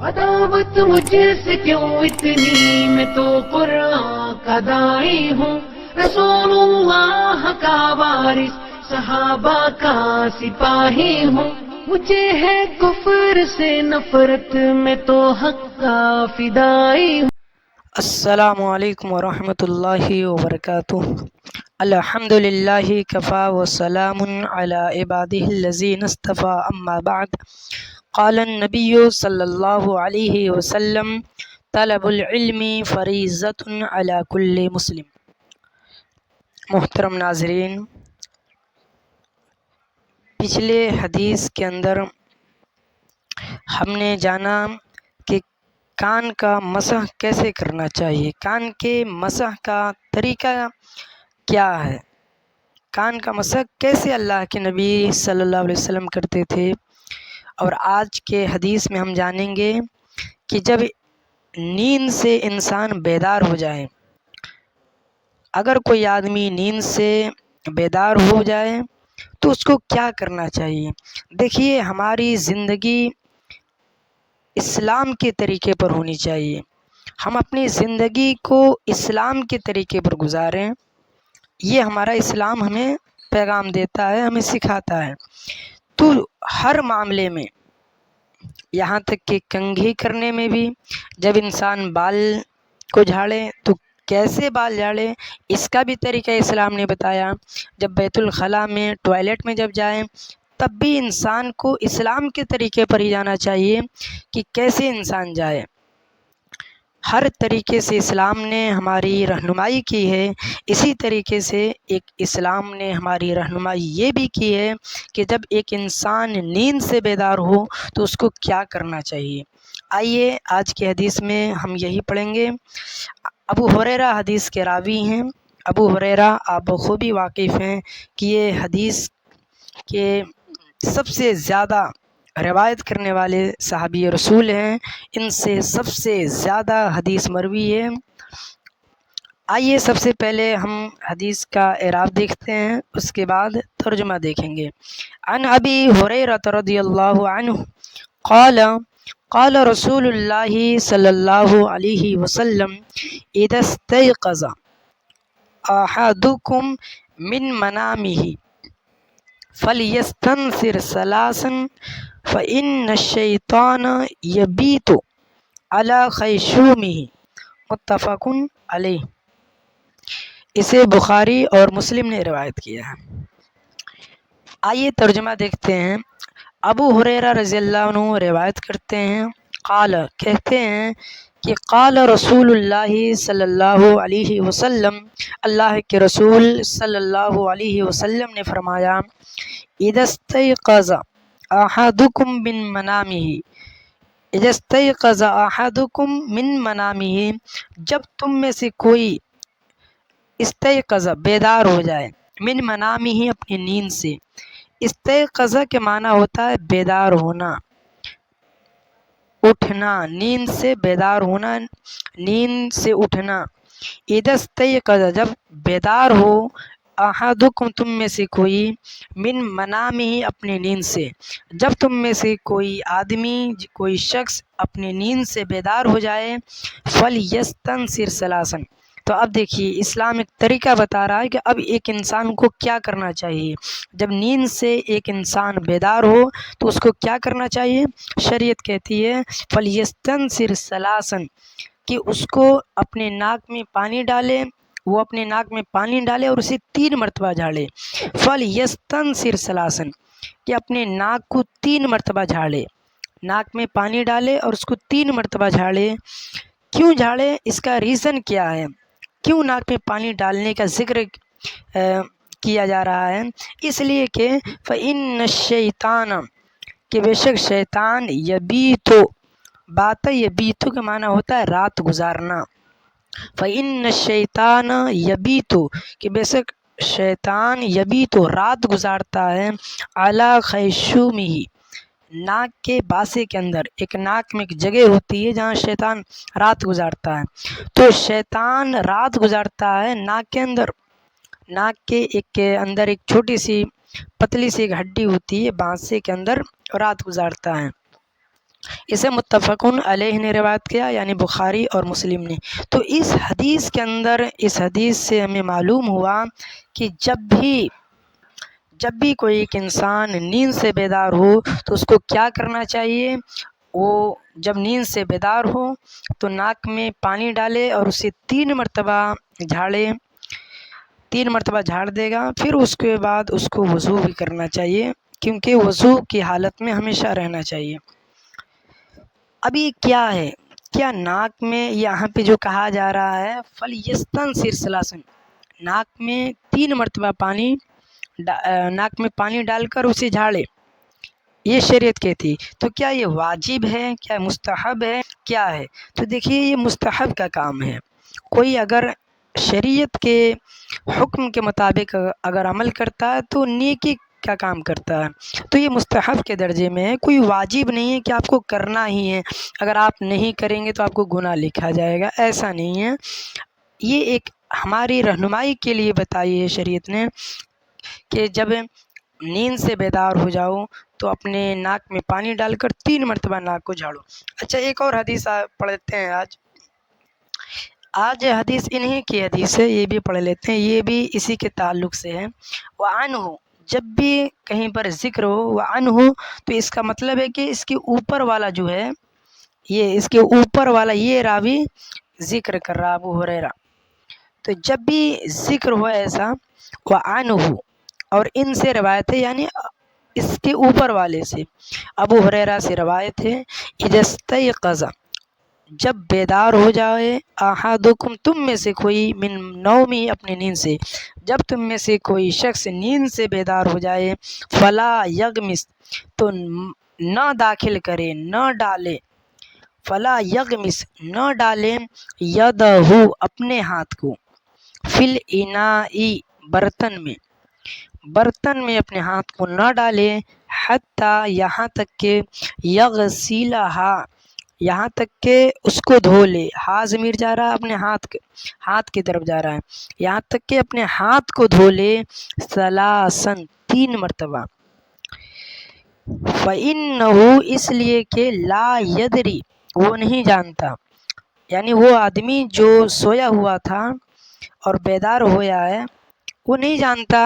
عداوت مجھ سے کیوں اتنی، میں تو قرآن کا داعی ہوں، رسول اللہ کا وارث، صحابہ کا سپاہی ہوں، مجھے ہے کفر سے نفرت، میں تو حق کا فدائی ہوں۔ السلام علیکم ورحمۃ اللہ وبرکاتہ۔ الحمد للہ کفا وسلام علی عبادہ الذین اصطفیٰ، اما بعد، قال النبی صلی اللہ علیہ وسلم طلب العلم فریضۃ علی کل مسلم۔ محترم ناظرین، پچھلے حدیث کے اندر ہم نے جانا کہ کان کا مسح کیسے کرنا چاہیے، کان کے مسح کا طریقہ کیا ہے، کان کا مسح کیسے اللہ کے نبی صلی اللہ علیہ وسلم کرتے تھے۔ اور آج کے حدیث میں ہم جانیں گے کہ جب نیند سے انسان بیدار ہو جائے، اگر کوئی آدمی نیند سے بیدار ہو جائے تو اس کو کیا کرنا چاہیے۔ دیکھیے، ہماری زندگی اسلام کے طریقے پر ہونی چاہیے، ہم اپنی زندگی کو اسلام کے طریقے پر گزاریں، یہ ہمارا اسلام ہمیں پیغام دیتا ہے، ہمیں سکھاتا ہے۔ تو ہر معاملے میں، یہاں تک کہ کنگھی کرنے میں بھی، جب انسان بال کو جھاڑے تو کیسے بال جھاڑے، اس کا بھی طریقہ اسلام نے بتایا۔ جب بیت الخلاء میں، ٹوائلٹ میں جب جائیں تب بھی انسان کو اسلام کے طریقے پر ہی جانا چاہیے کہ کیسے انسان جائے۔ ہر طریقے سے اسلام نے ہماری رہنمائی کی ہے، اسی طریقے سے ایک اسلام نے ہماری رہنمائی یہ بھی کی ہے کہ جب ایک انسان نیند سے بیدار ہو تو اس کو کیا کرنا چاہیے۔ آئیے آج کے حدیث میں ہم یہی پڑھیں گے۔ ابو ہریرہ حدیث کے راوی ہیں۔ ابو ہریرہ آپ بخوبی واقف ہیں کہ یہ حدیث کے سب سے زیادہ روایت کرنے والے صحابی رسول ہیں، ان سے سب سے زیادہ حدیث مروی ہے۔ آئیے سب سے پہلے ہم حدیث کا اعراب دیکھتے ہیں، اس کے بعد ترجمہ دیکھیں گے۔ عن ابی ہریرہ رضی اللہ عنہ قال قال رسول اللہ صلی اللہ علیہ وسلم اذا استيقظ احدکم من منامہ فلیستنثر ثلاثا فإن الشیطان یبیت علی خیشومہ، متفق علیہ۔ اسے بخاری اور مسلم نے روایت کیا ہے۔ آئیے ترجمہ دیکھتے ہیں۔ ابو ہریرہ رضی اللہ عنہ روایت کرتے ہیں، قال کہتے ہیں کہ قال رسول اللہ صلی اللہ علیہ وسلم، اللہ کے رسول صلی اللہ علیہ وسلم نے فرمایا، اذا استيقظ احدکم من منامہ، اذا استيقظ احدکم من منامہ، جب تم میں سے کوئی استيقظ بیدار ہو جائے، من منامہ اپنی نیند سے۔ استيقظ کے معنی ہوتا ہے بیدار ہونا، اٹھنا، نیند سے بیدار ہونا، نیند سے اٹھنا۔ اذا استيقظ جب بیدار ہو، احدکم تم میں سے کوئی، من منامہ اپنی نیند سے، جب تم میں سے کوئی آدمی، کوئی شخص اپنی نیند سے بیدار ہو جائے، فلیستنثر ثلاثا، تو اب دیکھیے اسلام ایک طریقہ بتا رہا ہے کہ اب ایک انسان کو کیا کرنا چاہیے۔ جب نیند سے ایک انسان بیدار ہو تو اس کو کیا کرنا چاہیے۔ شریعت کہتی ہے فلیستنثر ثلاثا، کہ اس کو اپنے ناک میں پانی ڈالے، وہ اپنے ناک میں پانی ڈالے اور اسے 3 مرتبہ جھاڑے۔ فلیستنثر ثلاثا، کہ اپنے ناک کو 3 مرتبہ جھاڑے، ناک میں پانی ڈالے اور اس کو 3 مرتبہ جھاڑے۔ کیوں جھاڑے، اس کا ریزن کیا ہے، کیوں ناک میں پانی ڈالنے کا ذکر کیا جا رہا ہے۔ اس لیے کہ فإن الشیطان، کہ بے شک شیطان، یبیت، بات یبیت کا معنی ہوتا ہے رات گزارنا۔ فإن الشیطان یبیت، کہ بے شک شیطان، یبیت رات گزارتا ہے، علی خیشومہ، ناک کے باسے کے اندر، ایک ناک میں ایک جگہ ہوتی ہے جہاں شیطان رات گزارتا ہے، تو شیطان رات گزارتا ہے ناک کے اندر۔ ناک کے ایک اندر ایک چھوٹی سی پتلی سی ایک ہڈی ہوتی ہے، بانسے کے اندر رات گزارتا ہے۔ اسے متفقن علیہ نے روایت کیا، یعنی بخاری اور مسلم نے۔ تو اس حدیث کے اندر، اس حدیث سے ہمیں معلوم ہوا کہ جب بھی کوئی ایک انسان نیند سے بیدار ہو تو اس کو کیا کرنا چاہیے۔ وہ جب نیند سے بیدار ہو تو ناک میں پانی ڈالے اور اسے 3 مرتبہ جھاڑے، 3 مرتبہ جھاڑ دے گا، پھر اس کے بعد اس کو وضو بھی کرنا چاہیے، کیونکہ وضو کی حالت میں ہمیشہ رہنا چاہیے۔ اب یہ کیا ہے، کیا ناک میں یہاں پہ جو کہا جا رہا ہے فَلْيَسْتَنْثِرْ ثَلَاثًا، ناک میں 3 مرتبہ ناک میں پانی ڈال کر اسے جھاڑے، یہ شریعت کہتی۔ تو کیا یہ واجب ہے، کیا مستحب ہے، کیا ہے؟ تو دیکھیے یہ مستحب کا کام ہے۔ کوئی اگر شریعت کے حکم کے مطابق اگر عمل کرتا ہے تو نیکی کا کام کرتا ہے، تو یہ مستحب کے درجے میں ہے، کوئی واجب نہیں ہے کہ آپ کو کرنا ہی ہے، اگر آپ نہیں کریں گے تو آپ کو گناہ لکھا جائے گا، ایسا نہیں ہے۔ یہ ایک ہماری رہنمائی کے لیے بتائی ہے شریعت نے کہ جب نیند سے بیدار ہو جاؤ تو اپنے ناک میں پانی ڈال کر 3 مرتبہ ناک کو جھاڑو۔ اچھا ایک اور حدیث پڑھتے ہیں آج حدیث انہی کی حدیث ہے، یہ بھی پڑھ لیتے ہیں، یہ بھی اسی کے تعلق سے ہے۔ وعنہ، جب بھی کہیں پر ذکر ہو وعنہ تو اس کا مطلب ہے کہ اس کے اوپر والا جو ہے، یہ اس کے اوپر والا یہ راوی ذکر کر رہا ابو ہریرہ، تو جب بھی ذکر ہو ایسا وعنہ اور ان سے روایت ہے، یعنی اس کے اوپر والے سے ابو ہریرہ سے روایت ہے، اذا استيقظ، جب بیدار ہو جائے، احدکم، تم میں سے کوئی، من نومی، اپنی نیند سے، جب تم میں سے کوئی شخص نیند سے بیدار ہو جائے، فلا یغمس، تو نہ داخل کرے، نہ ڈالے، فلا یغمس، نہ ڈالے، یدہ، اپنے ہاتھ کو، فی الاناء، برتن میں اپنے ہاتھ کو نہ ڈالے، حتیٰ، یہاں تک کہ، یغسلھا، یہاں تک کہ اس کو دھو لے، ہا ضمیر جا رہا ہے اپنے ہاتھ کی طرف جا رہا ہے، یہاں تک کہ اپنے ہاتھ کو دھو لے، ثلاثاً، 3 مرتبہ، فإنہ، اس لیے کہ، لا یدری، وہ نہیں جانتا، یعنی وہ آدمی جو سویا ہوا تھا اور بیدار ہوا ہے وہ نہیں جانتا،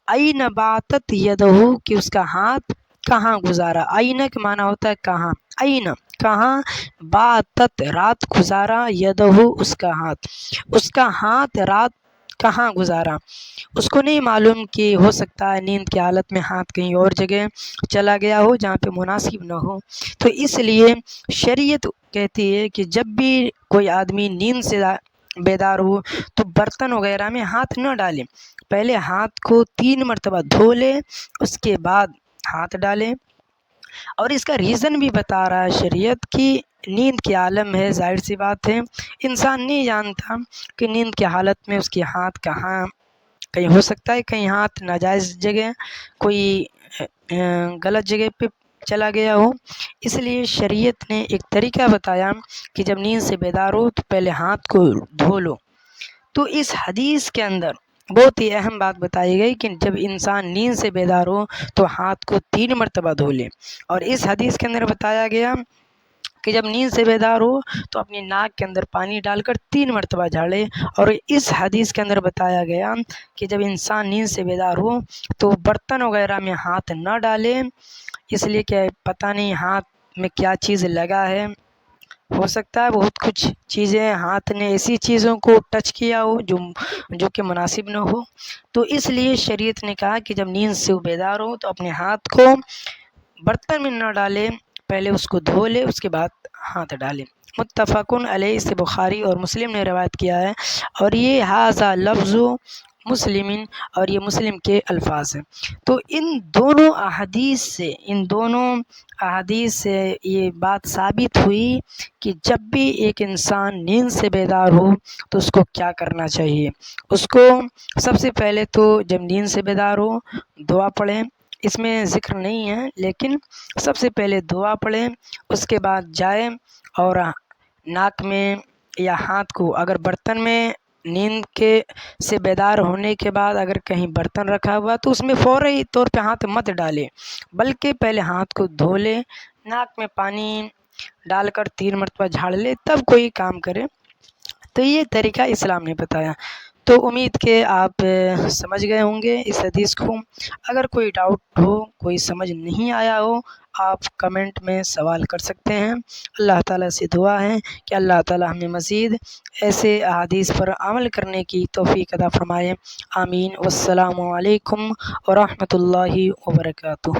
این باتت یدہ، کہ اس کا ہاتھ کہاں گزارا، این کا معنی ہوتا ہے کہاں، این، کہاں، باتت، رات گزارا، یدہ، اس کا ہاتھ رات کہاں گزارا، اس کو نہیں معلوم، کہ ہو سکتا ہے نیند کی حالت میں ہاتھ کہیں اور جگہ چلا گیا ہو جہاں پہ مناسب نہ ہو، تو اس لیے شریعت کہتی ہے کہ جب بھی کوئی آدمی نیند سے بیدار ہو تو برتن وغیرہ میں ہاتھ نہ ڈالے، پہلے ہاتھ کو 3 مرتبہ دھو لے، اس کے بعد ہاتھ ڈالے۔ اور اس کا ریزن بھی بتا رہا ہے شریعت کی نیند کے عالم ہے، ظاہر سی بات ہے انسان نہیں جانتا کہ نیند کی حالت میں اس کے ہاتھ کہاں، کہیں ہو سکتا ہے کہیں ہاتھ ناجائز جگہ، کوئی غلط جگہ پہ چلا گیا ہو، اس لیے شریعت نے ایک طریقہ بتایا کہ جب نیند سے بیدار ہو تو پہلے ہاتھ کو دھو لو۔ تو اس حدیث کے اندر بہت ہی اہم بات بتائی گئی کہ جب انسان نیند سے بیدار ہو تو ہاتھ کو 3 مرتبہ دھو لے، اور اس حدیث کے اندر بتایا گیا کہ جب نیند سے بیدار ہو تو اپنی ناک کے اندر پانی ڈال کر 3 مرتبہ جھاڑے، اور اس حدیث کے اندر بتایا گیا کہ جب انسان نیند سے بیدار ہو تو برتن وغیرہ میں ہاتھ نہ ڈالے، اس لیے کہ پتہ نہیں ہاتھ میں کیا چیز لگا ہے، ہو سکتا ہے بہت کچھ چیزیں ہاتھ نے ایسی چیزوں کو ٹچ کیا ہو جو کہ مناسب نہ ہو، تو اس لیے شریعت نے کہا کہ جب نیند سے بیدار ہو تو اپنے ہاتھ کو برتن میں نہ ڈالے، پہلے اس کو دھو لے، اس کے بعد ہاتھ ڈالے۔ متفقن علیہ، اسے بخاری اور مسلم نے روایت کیا ہے، اور یہ ھذا لفظ مسلم، اور یہ مسلم کے الفاظ ہیں۔ تو ان دونوں احادیث سے یہ بات ثابت ہوئی کہ جب بھی ایک انسان نیند سے بیدار ہو تو اس کو کیا کرنا چاہیے، اس کو سب سے پہلے تو جب نیند سے بیدار ہو دعا پڑھیں، اس میں ذکر نہیں ہے لیکن سب سے پہلے دعا پڑھیں، اس کے بعد جائیں اور ناک میں یا ہاتھ کو، اگر برتن میں نیند سے بیدار ہونے کے بعد اگر کہیں برتن رکھا ہوا تو اس میں فوری طور پہ ہاتھ مت ڈالے، بلکہ پہلے ہاتھ کو دھو لے، ناک میں پانی ڈال کر 3 مرتبہ جھاڑ لے تب کوئی کام کرے. تو یہ طریقہ اسلام نے بتایا. تو امید کہ آپ سمجھ گئے ہوں گے اس حدیث کو. اگر کوئی ڈاؤٹ ہو، کوئی سمجھ نہیں آیا ہو، آپ کمنٹ میں سوال کر سکتے ہیں. اللہ تعالیٰ سے دعا ہے کہ اللہ تعالیٰ ہمیں مزید ایسے احادیث پر عمل کرنے کی توفیق عطا فرمائے. آمین. والسلام علیکم ورحمۃ اللہ وبرکاتہ.